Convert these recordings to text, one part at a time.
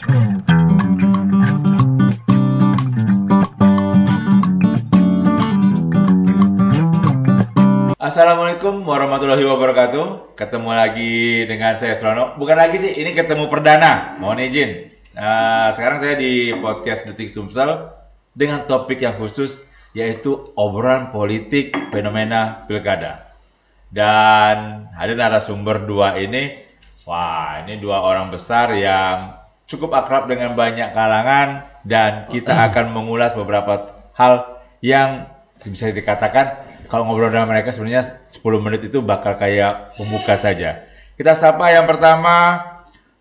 Assalamualaikum warahmatullahi wabarakatuh. Ketemu lagi dengan saya Srono. Bukan lagi sih, ini ketemu perdana. Mohon izin. Sekarang saya di podcast Detik Sumsel dengan topik yang khusus, yaitu obrolan politik fenomena pilkada. Dan ada narasumber dua ini. Wah, ini dua orang besar yang cukup akrab dengan banyak kalangan, dan kita akan mengulas beberapa hal yang bisa dikatakan kalau ngobrol dengan mereka sebenarnya 10 menit itu bakal kayak pembuka saja. Kita sapa yang pertama,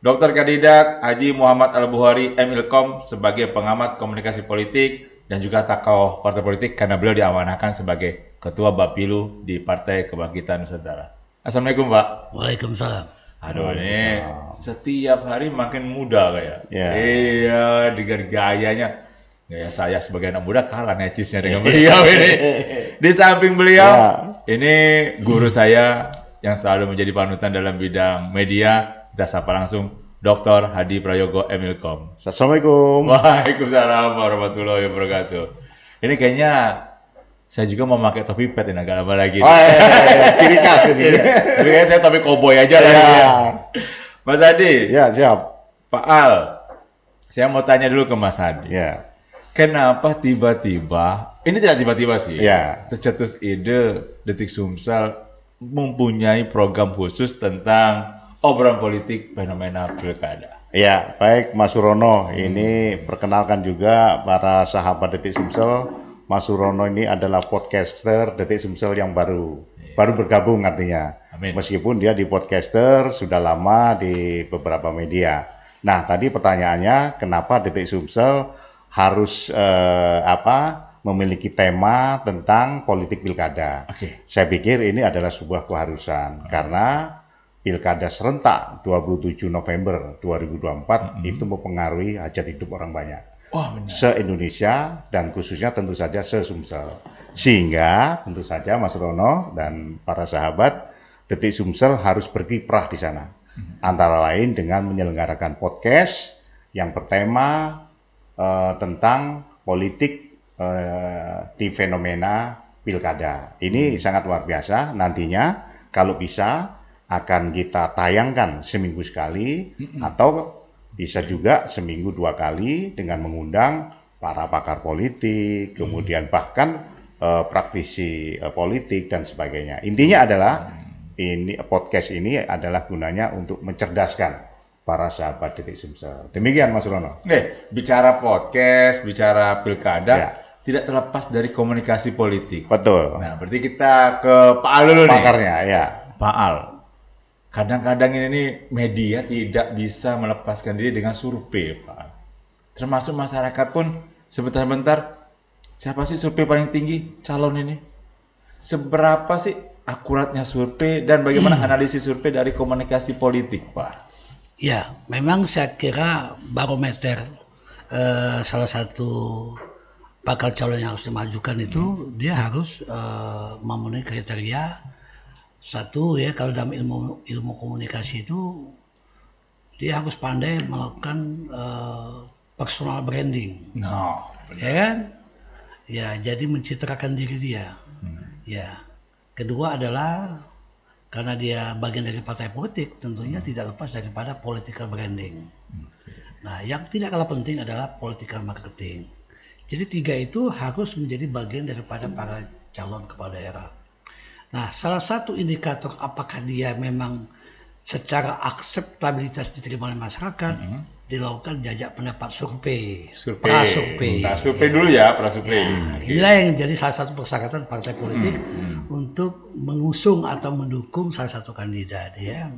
Dr. Kandidat Haji Muhammad Al-Bukhari MIlkom sebagai pengamat komunikasi politik dan juga tokoh partai politik karena beliau diamanahkan sebagai Ketua Bapilu di Partai Kebangkitan Nusantara. Assalamualaikum, Pak. Waalaikumsalam. Aduh, ini setiap hari makin muda kayak. Iya, dengan gayanya. Ya, saya sebagai anak muda kalah necisnya dengan beliau ini. Di samping beliau, ini guru saya yang selalu menjadi panutan dalam bidang media. Kita sapa langsung Dr. Hadi Prayogo MIlkom. Assalamualaikum. Waalaikumsalam warahmatullahi wabarakatuh. Ini kayaknya saya juga mau pakai topi pet ini agak lama lagi. Ciri khas ini. Tapi kayaknya saya topi koboi aja lah. Ya. Mas Hadi. Ya, siap. Pak Al, saya mau tanya dulu ke Mas Hadi. Ya. Kenapa tiba-tiba, ini tidak tiba-tiba sih, ya, tercetus ide Detik Sumsel mempunyai program khusus tentang obrolan politik fenomena pilkada. Ya, baik Mas Surono, ini perkenalkan juga para sahabat Detik Sumsel. Mas Surono ini adalah podcaster Detik Sumsel yang baru bergabung artinya. Amin. Meskipun dia di podcaster sudah lama di beberapa media. Nah, tadi pertanyaannya kenapa Detik Sumsel harus memiliki tema tentang politik pilkada. Saya pikir ini adalah sebuah keharusan karena pilkada serentak 27 November 2024 itu mempengaruhi hajat hidup orang banyak. Se-Indonesia dan khususnya tentu saja se-Sumsel. Sehingga tentu saja Mas Rono dan para sahabat Detik Sumsel harus berkiprah di sana. Antara lain dengan menyelenggarakan podcast yang bertema tentang politik di fenomena pilkada. Ini sangat luar biasa. Nantinya kalau bisa akan kita tayangkan seminggu sekali atau bisa juga seminggu 2 kali dengan mengundang para pakar politik, kemudian bahkan praktisi politik dan sebagainya. Intinya adalah ini podcast ini adalah gunanya untuk mencerdaskan para sahabat Detik Sumsel. Demikian Mas Rono. Bicara podcast, bicara pilkada, tidak terlepas dari komunikasi politik. Betul. Nah, berarti kita ke Pak Al dulu nih. Pakarnya, ya. Pak Al, kadang-kadang ini nih media tidak bisa melepaskan diri dengan survei, Pak Al. Termasuk masyarakat pun sebentar-bentar, siapa sih survei paling tinggi calon ini? Seberapa sih akuratnya survei dan bagaimana analisis survei dari komunikasi politik, Pak? Ya, memang saya kira barometer salah satu bakal calon yang harus dimajukan itu dia harus memenuhi kriteria satu ya, kalau dalam ilmu komunikasi itu dia harus pandai melakukan personal branding. Ya kan? Ya, jadi mencitrakan diri dia. Ya. Kedua adalah karena dia bagian dari partai politik, tentunya tidak lepas daripada political branding. Nah, yang tidak kalah penting adalah political marketing. Jadi 3 itu harus menjadi bagian daripada para calon kepala daerah. Nah, salah satu indikator apakah dia memang secara akseptabilitas diterima oleh masyarakat, dilakukan jajak pendapat survei. Prasurvei dulu ya, prasurvei. Inilah yang jadi salah satu persyaratan partai politik untuk mengusung atau mendukung salah satu kandidat ya.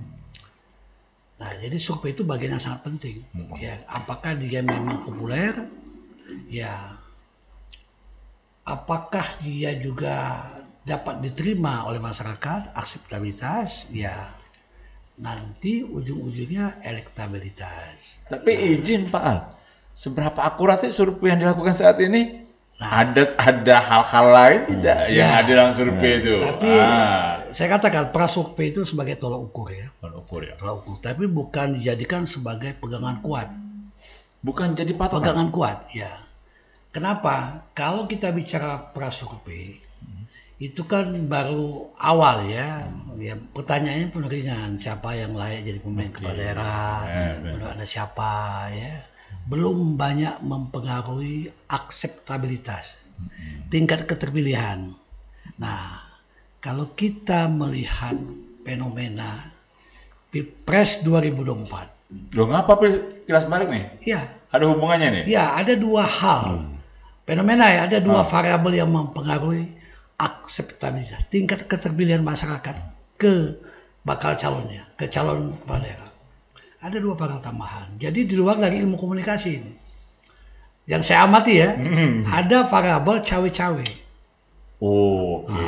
Nah, jadi survei itu bagian yang sangat penting. Ya, apakah dia memang populer? Ya. Apakah dia juga dapat diterima oleh masyarakat, akseptabilitas? Ya. Nanti ujung-ujungnya elektabilitas. Tapi izin Pak Al, seberapa akurat sih survei yang dilakukan saat ini? Ada hal-hal lain tidak yang ada dalam survei itu? Tapi saya katakan prasurvei itu sebagai tolak ukur ya. Tolak ukur ya. Tolak ukur, tapi bukan dijadikan sebagai pegangan kuat. Bukan jadi patokan. pegangan kuat, ya. Kenapa? Kalau kita bicara prasurvei, itu kan baru awal ya. Ya pertanyaannya pun ringan, siapa yang layak jadi pemimpin kepala daerah, belum ada siapa ya. Belum banyak mempengaruhi akseptabilitas, tingkat keterpilihan. Nah, kalau kita melihat fenomena Pilpres 2024, Loh ngapa kilas balik nih? ya, Ada hubungannya nih? ya ada dua hal. Fenomena ya, ada dua variabel yang mempengaruhi akseptabilitas, tingkat keterpilihan masyarakat ke bakal calonnya, ke calon kepala daerah. Ada dua variabel tambahan. Jadi di luar dari ilmu komunikasi ini, yang saya amati ya, ada variabel cawe-cawe. Oke.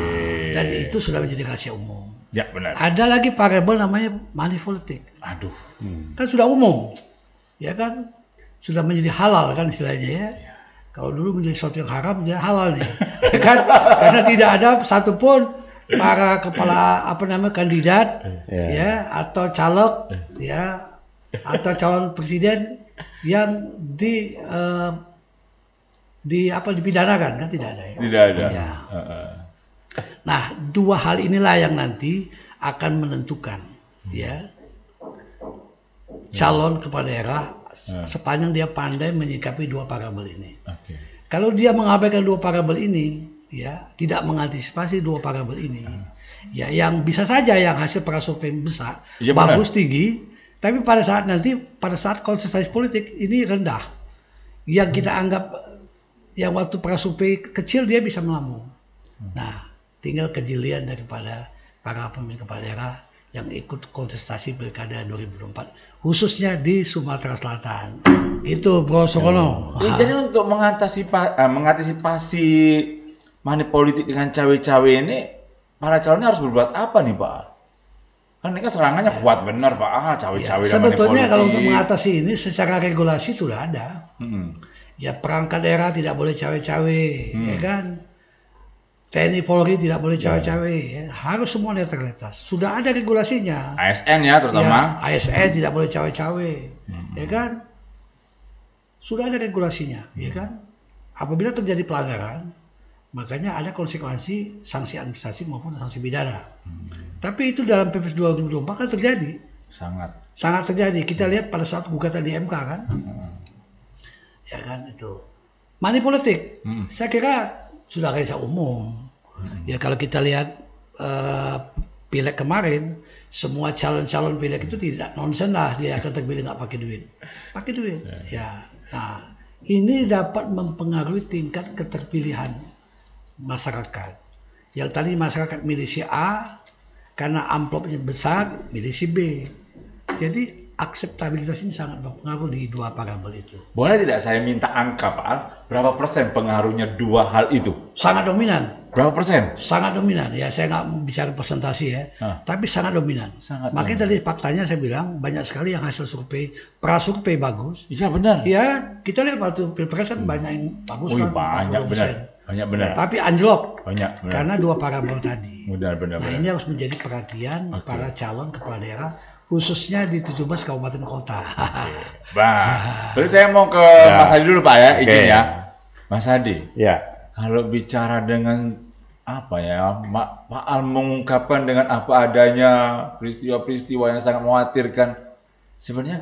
Dan itu sudah menjadi rahasia umum. Ya benar. Ada lagi variabel namanya money politik. Aduh. Kan sudah umum, ya kan, sudah menjadi halal kan istilahnya ya. Kalau dulu menjadi sesuatu yang haram, menjadi halal nih, ya kan? Karena tidak ada satupun para kepala kandidat, ya, atau caleg, ya, atau calon presiden yang dipidanakan, kan tidak ada ya. Tidak ada. Ya. Nah, dua hal inilah yang nanti akan menentukan, ya, calon kepala daerah sepanjang dia pandai menyikapi dua variabel ini. Oke. Kalau dia mengabaikan dua variabel ini, ya, tidak mengantisipasi dua variabel ini, ya, yang bisa saja yang hasil prasurvei besar, Ya, bagus tinggi, tapi pada saat konsentrasi politik ini rendah, yang kita anggap yang waktu prasurvei kecil dia bisa melambung. Nah, tinggal kejelian daripada para pemimpin kepala daerah yang ikut kontestasi pilkada 2024, khususnya di Sumatera Selatan. Itu Bro Sukono. Ya, jadi untuk mengantisipasi money politik dengan cawe-cawe ini, para calonnya harus berbuat apa nih Pak? Kan ini kan serangannya kuat benar Pak. Cawe-cawe dan money Sebetulnya politik. kalau untuk mengatasi ini secara regulasi sudah ada. Mm-mm. Ya, perangkat daerah tidak boleh cawe-cawe, ya kan? TNI Polri tidak boleh cawe-cawe, ya. Harus semua netralitas. Sudah ada regulasinya. ASN ya terutama. Ya, ASN tidak boleh cawe-cawe, ya kan? Sudah ada regulasinya, ya kan? Apabila terjadi pelanggaran, makanya ada konsekuensi sanksi administrasi maupun sanksi pidana. Tapi itu dalam Pilpres 2024 kan terjadi, sangat terjadi. Kita lihat pada saat gugatan di MK kan, ya kan itu. Money politik, saya kira sudah rahasia umum. Ya kalau kita lihat pileg kemarin, semua calon-calon pileg itu tidak nonsen lah dia akan terpilih nggak pakai duit. Ya. Nah, ini dapat mempengaruhi tingkat keterpilihan masyarakat. Yang tadi masyarakat milih si A karena amplopnya besar, milih si B. Jadi akseptabilitas ini sangat berpengaruh di dua variabel itu. Boleh tidak saya minta angka Pak Al? Berapa persen pengaruhnya dua hal itu? Sangat dominan. Berapa persen? Sangat dominan. Ya saya nggak bicara presentasi ya, tapi sangat dominan. Makanya dari faktanya saya bilang banyak sekali yang hasil survei, prasurvei bagus. Iya benar. Ya kita lihat waktu Pilpres kan banyak yang bagus kan. Banyak benar. Banyak benar. Tapi anjlok. Banyak benar. Karena dua variabel tadi. Benar. Nah ini harus menjadi perhatian para calon kepala daerah, khususnya di 17 kabupaten kota. Berarti saya mau ke Mas Hadi dulu Pak ya, izin ya. Mas Hadi. Ya. Kalau bicara dengan apa ya, Pak Al mengungkapkan dengan apa adanya peristiwa-peristiwa yang sangat mengkhawatirkan. Sebenarnya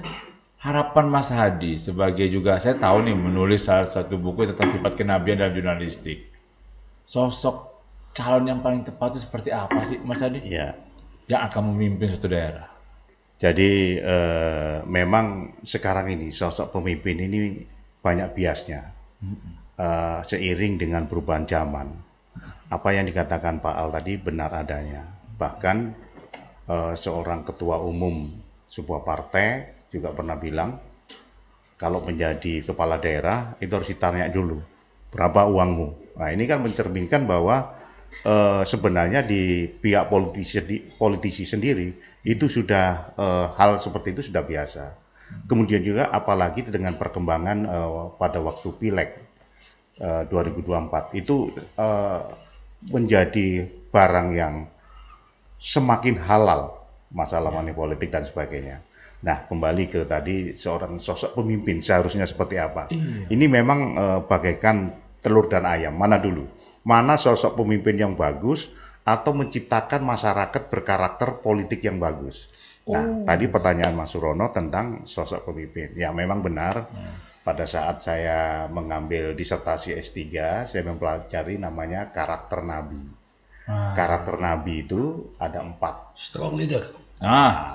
harapan Mas Hadi sebagai juga, saya tahu nih menulis salah satu buku tentang sifat kenabian dalam jurnalistik. Sosok calon yang paling tepat itu seperti apa sih Mas Hadi? Ya. Yang akan memimpin suatu daerah. Jadi memang sekarang ini sosok pemimpin ini banyak biasnya. Seiring dengan perubahan zaman. Apa yang dikatakan Pak Al tadi benar adanya. Bahkan seorang ketua umum sebuah partai juga pernah bilang, kalau menjadi kepala daerah itu harus ditanya dulu, berapa uangmu? Nah ini kan mencerminkan bahwa sebenarnya di pihak politisi sendiri itu sudah hal seperti itu sudah biasa. Kemudian juga apalagi dengan perkembangan pada waktu pileg 2024 itu menjadi barang yang semakin halal masalah money politik dan sebagainya. Nah, kembali ke tadi seorang sosok pemimpin seharusnya seperti apa. Ini memang bagaikan telur dan ayam. Mana dulu? Mana sosok pemimpin yang bagus atau menciptakan masyarakat berkarakter politik yang bagus. Nah, tadi pertanyaan Mas Surono tentang sosok pemimpin. Ya, memang benar. Pada saat saya mengambil disertasi S3, saya mempelajari namanya karakter Nabi. Karakter Nabi itu ada 4. Strong leader.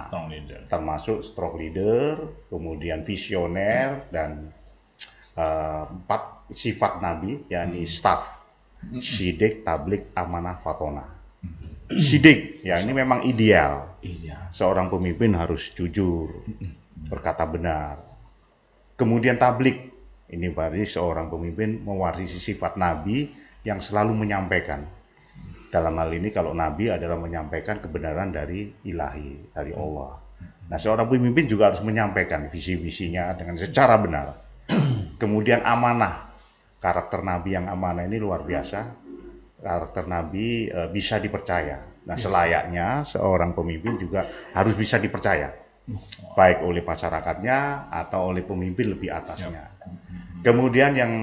Strong leader. Termasuk strong leader, kemudian visioner, dan 4 sifat Nabi, yakni staff. Sidik, tablik, amanah, fatona. Sidik, ya ini memang ideal. Seorang pemimpin harus jujur, berkata benar. Kemudian tablik, ini berarti seorang pemimpin mewarisi sifat Nabi yang selalu menyampaikan. Dalam hal ini kalau Nabi adalah menyampaikan kebenaran dari ilahi, dari Allah. Nah, seorang pemimpin juga harus menyampaikan visi-visinya dengan secara benar. Kemudian amanah. Karakter Nabi yang amanah ini luar biasa. Karakter Nabi bisa dipercaya. Nah, selayaknya seorang pemimpin juga harus bisa dipercaya. Baik oleh masyarakatnya atau oleh pemimpin lebih atasnya. Kemudian yang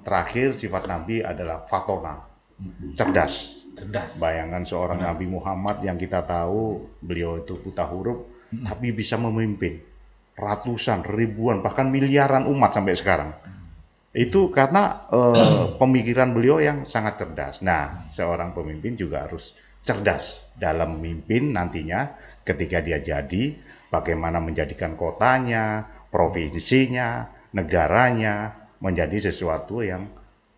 terakhir sifat Nabi adalah fatona. Cerdas. Bayangkan seorang Nabi Muhammad yang kita tahu beliau itu buta huruf, tapi bisa memimpin ratusan, ribuan, bahkan miliaran umat sampai sekarang. Itu karena pemikiran beliau yang sangat cerdas. Nah, seorang pemimpin juga harus cerdas dalam memimpin nantinya ketika dia jadi, bagaimana menjadikan kotanya, provinsinya, negaranya menjadi sesuatu yang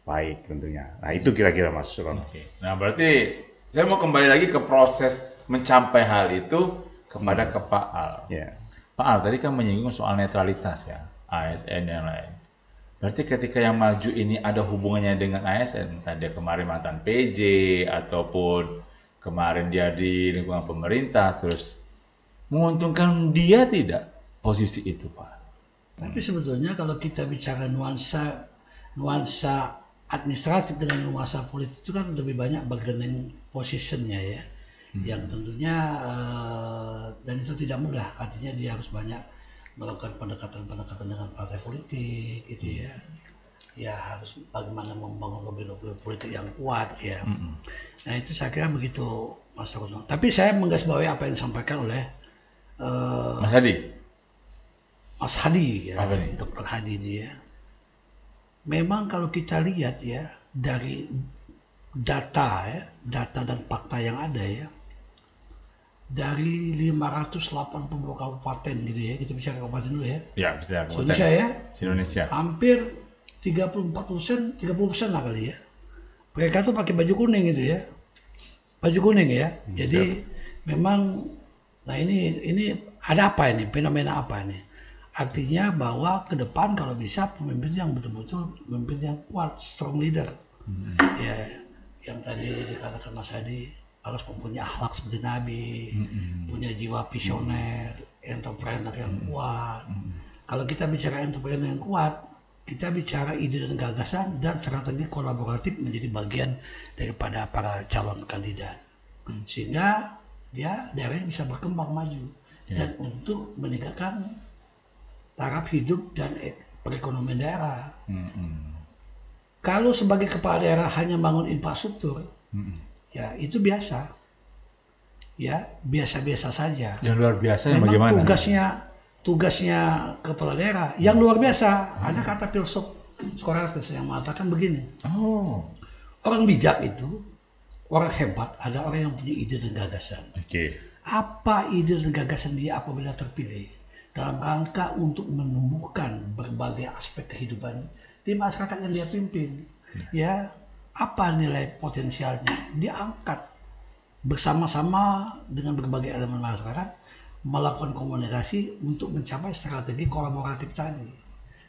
baik tentunya. Nah, itu kira-kira Mas Surono. Nah, berarti saya mau kembali lagi ke proses mencapai hal itu kepada ke Pak Al. Pak Al tadi kan menyinggung soal netralitas ya, ASN yang lain. Berarti ketika yang maju ini ada hubungannya dengan ASN, entah dia kemarin mantan PJ ataupun kemarin dia di lingkungan pemerintah, terus menguntungkan dia tidak posisi itu, Pak? Tapi sebetulnya kalau kita bicara nuansa administratif dengan nuansa politik itu kan lebih banyak bargaining positionnya ya, yang tentunya dan itu tidak mudah, artinya dia harus banyak melakukan pendekatan-pendekatan dengan partai politik gitu ya, ya harus bagaimana membangun lobby-lobby politik yang kuat ya. Nah itu saya kira begitu Mas Rono. Tapi saya menggarisbawahi apa yang disampaikan oleh Mas Hadi. Mas Hadi ya, Apa nih? Dr. Hadi ini ya. Memang kalau kita lihat ya dari data dan fakta yang ada ya, dari 582 kabupaten gitu ya, kita bicara kabupaten dulu ya. Ya, bisa kabupaten. Indonesia ya. Indonesia. Hampir 30% lah kali ya. Mereka tuh pakai baju kuning gitu ya. Baju kuning ya. Jadi memang nah ini ada apa ini? Fenomena apa ini? Artinya bahwa ke depan kalau bisa pemimpin yang betul-betul pemimpin yang kuat, strong leader. Ya, yang tadi dikatakan Mas Hadi harus mempunyai akhlak seperti Nabi, punya jiwa visioner, entrepreneur yang kuat. Kalau kita bicara entrepreneur yang kuat, kita bicara ide dan gagasan dan strategi kolaboratif menjadi bagian daripada para calon kandidat. Sehingga dia daerahnya bisa berkembang maju dan untuk meningkatkan taraf hidup dan perekonomian daerah. Kalau sebagai kepala daerah hanya bangun infrastruktur, ya itu biasa, ya biasa-biasa saja. Yang luar biasa yang memang bagaimana? Tugasnya kepala daerah yang luar biasa. Ada kata filsuf Socrates yang mengatakan begini. Orang bijak itu, orang hebat, ada orang yang punya ide dan gagasan. Apa ide dan gagasan dia apabila terpilih? Dalam rangka untuk menumbuhkan berbagai aspek kehidupan di masyarakat yang dia pimpin. Ya, apa nilai potensialnya? Dia angkat bersama-sama dengan berbagai elemen masyarakat melakukan komunikasi untuk mencapai strategi kolaboratif tadi.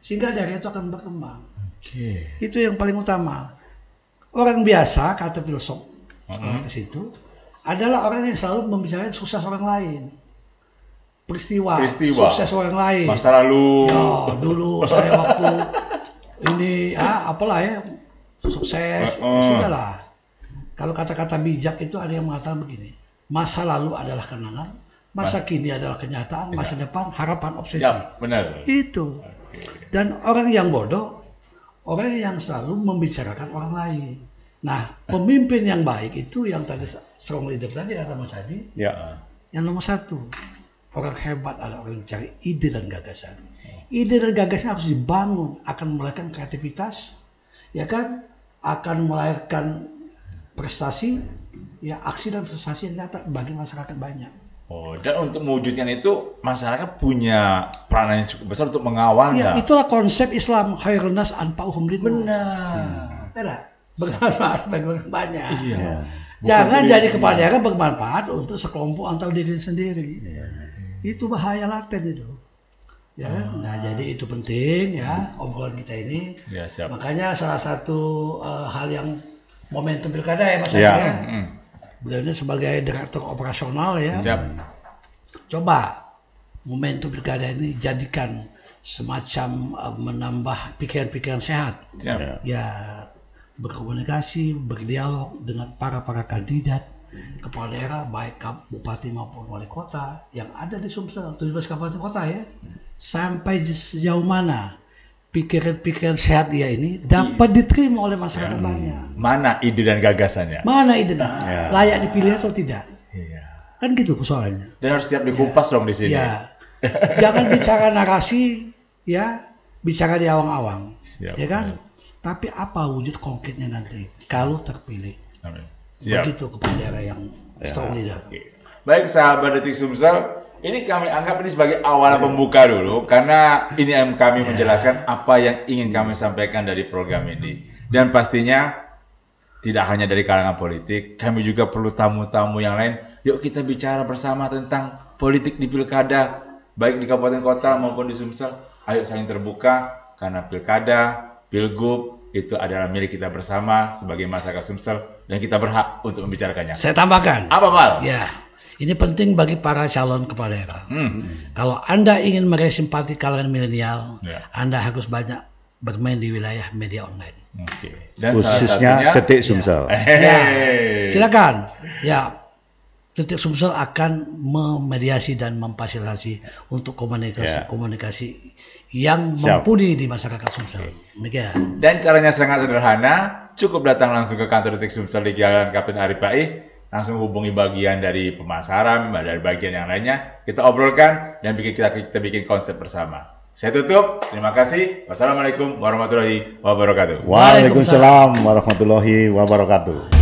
Sehingga daerah itu akan berkembang. Itu yang paling utama. Orang biasa, kata filsuf Socrates itu, adalah orang yang selalu membicarakan sukses orang lain. Peristiwa, sukses orang lain. Masa lalu. Ya, dulu saya waktu ini, apalah ya, sukses, ya sudahlah. Kalau kata-kata bijak itu ada yang mengatakan begini, masa lalu adalah kenangan, Masa kini adalah kenyataan, masa depan harapan obsesi. Ya, benar. Itu. Dan orang yang bodoh, orang yang selalu membicarakan orang lain. Nah, pemimpin yang baik itu yang tadi strong leader tadi kata Mas Adi, Ya. yang nomor satu, orang hebat adalah orang yang cari ide dan gagasan. Ide dan gagasan harus dibangun, akan melahirkan kreativitas, ya kan, akan melahirkan prestasi, ya aksi dan prestasi yang nyata bagi masyarakat banyak. Oh, dan untuk mewujudkan itu masyarakat punya peranan yang cukup besar untuk Ya, mengawalnya. itulah konsep Islam, khairun nas anfa'uhum linnas. Benar. Tidak, bermanfaat bagi orang banyak. Iya. Jangan diri jadi sendiri. kepala daerah bermanfaat untuk sekelompok atau diri sendiri. Itu bahaya laten itu. Ya, nah jadi itu penting ya obrolan kita ini. Ya, siap. Makanya salah satu hal yang momentum pilkada ya Mas Adi Ya. ya. Hmm, Beliau ini sebagai direktur operasional ya. siap. Coba momentum pilkada ini jadikan semacam menambah pikiran-pikiran sehat. Siap. Ya berkomunikasi, berdialog dengan para kandidat kepala daerah baik bupati maupun wali kota yang ada di Sumsel 17 kabupaten kota ya. Sampai sejauh mana pikiran-pikiran sehat dia ini dapat diterima oleh masyarakat banyak. Mana ide dan gagasannya? Mana idenya? Layak dipilih atau tidak? Iya. Kan gitu persoalannya. Dan harus siap dikupas dong di sini. Ya. Jangan bicara narasi ya, bicara di awang-awang. Siap. Ya kan? Tapi apa wujud konkretnya nanti kalau terpilih? Amin. Siap. Begitu kepala daerah yang strong leader. Oke. Baik sahabat Detik Sumsel, ini kami anggap ini sebagai awal pembuka dulu karena ini yang kami menjelaskan apa yang ingin kami sampaikan dari program ini. Dan pastinya tidak hanya dari kalangan politik, kami juga perlu tamu-tamu yang lain. Yuk kita bicara bersama tentang politik di pilkada, baik di kabupaten kota maupun di Sumsel. Ayo saling terbuka karena pilkada, pilgub itu adalah milik kita bersama sebagai masyarakat Sumsel dan kita berhak untuk membicarakannya. Saya tambahkan. Apa Pak? Ya. Ini penting bagi para calon kepala daerah. Kalau Anda ingin meraih simpati kalangan milenial, Ya. Anda harus banyak bermain di wilayah media online. Oke. Dan salah Khususnya satunya- Detik Sumsel. Ya, silakan. Ya, Detik Sumsel akan memediasi dan memfasilitasi untuk komunikasi yang Siap. mumpuni di masyarakat Sumsel. Demikian. Dan caranya sangat sederhana, cukup datang langsung ke kantor Detik Sumsel di Jalan Kapten Arif Pai, langsung hubungi bagian dari pemasaran, dari bagian yang lainnya, kita obrolkan dan kita bikin konsep bersama. Saya tutup, terima kasih. Wassalamualaikum warahmatullahi wabarakatuh. Waalaikumsalam warahmatullahi wabarakatuh.